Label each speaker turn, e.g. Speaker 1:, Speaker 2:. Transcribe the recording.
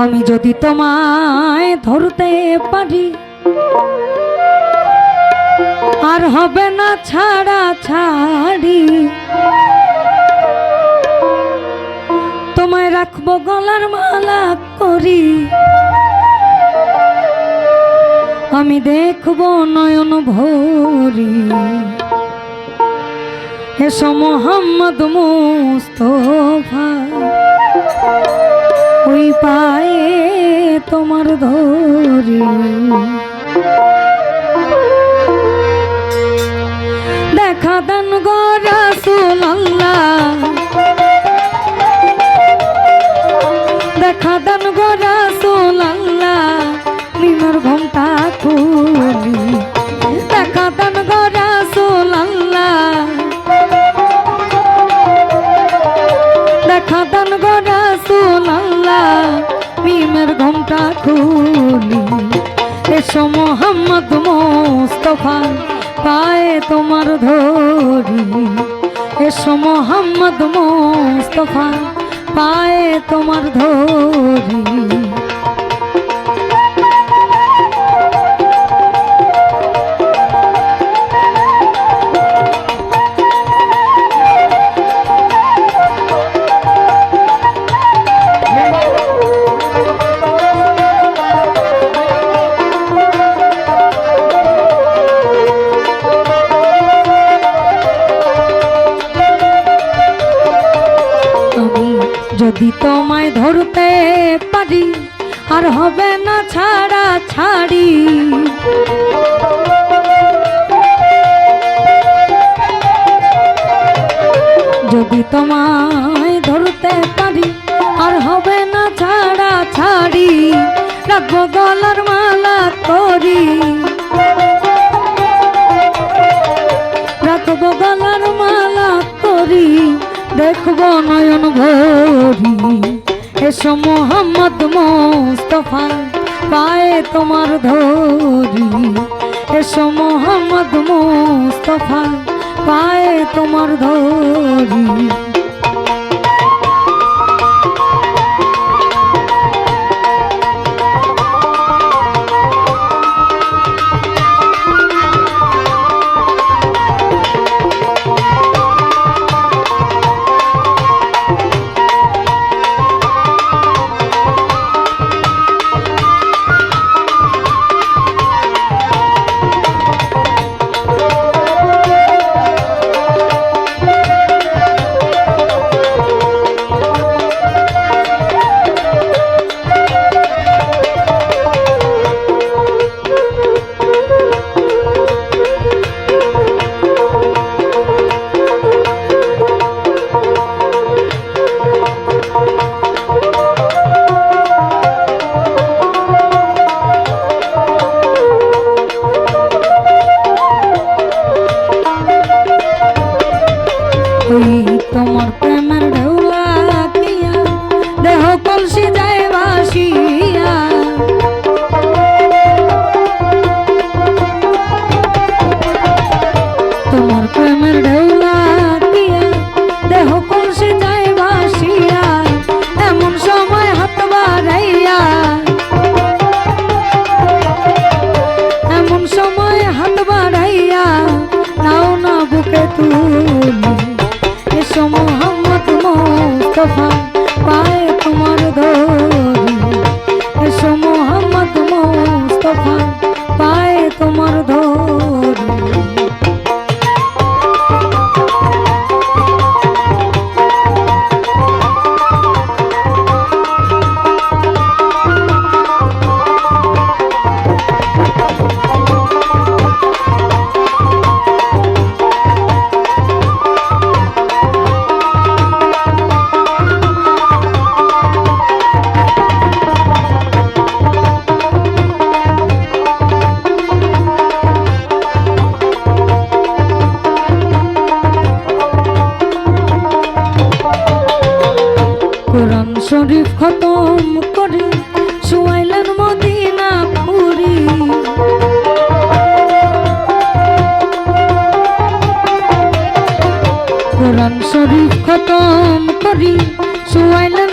Speaker 1: আমি যদি তোমায় ধরতে পারি আর হবে না ছাড়া ছাড়ি, তোমায় রাখবো গলার মালা করি, আমি দেখবো নয়ন ভরি। এসো মোহাম্মদ মুস্তফা, ওই পায়ে তোমার ধরি। দেখা দেন গো রাসূলুল্লাহ, দেখা দেন গো রাসূলুল্লাহ, নিমের ঘোমটা খুলি। দেখা দেন গো রাসূলুল্লাহ, দেখা দেন গো রাসূলুল্লাহ, নিমের ঘোমটা খুলি। এসো মোহাম্মদ মুস্তফা, পায়ে তোমার ধরি। এসো মোহাম্মদ মুস্তফা, পায়ে তোমার ধরি। যদি তোমায় ধরতে পারি আর হবে না ছাড়া ছাড়ি, যদি তোমায় ধরতে পারি আর হবে না ছাড়া ছাড়ি, রাখবো গলার মালা করি, রাখবো গলার মালা করি, দেখবো নয়ন ভরি। এসো মোহাম্মদ মুস্তফা, পায়ে তোমার ধরি। এসো মোহাম্মদ মুস্তফা, পায়ে তোমার ধরি। তোমার প্রেমের ঢেউলা দিয়া দেহ কলসি যায় ভাসিয়া, তোমার প্রেমের ঢেউলা দিয়া দেহ কলসি যায় ভাসিয়া, এমন সময় হাত বাড়াইয়া, এমন সময় হাত বাড়াইয়া নাও না বুকে তুলি। এসো মোহাম্মদ মুস্তফা, পায়ে তোমার ধরি। এসো মোহাম্মদ মুস্তফা, পায়ে তোমার ধরি। কোরআন শরীফ খতম করে শুয়াইলেন মদিনা পুরী, কোরআন শরীফ খতম করি শুয়াইলেন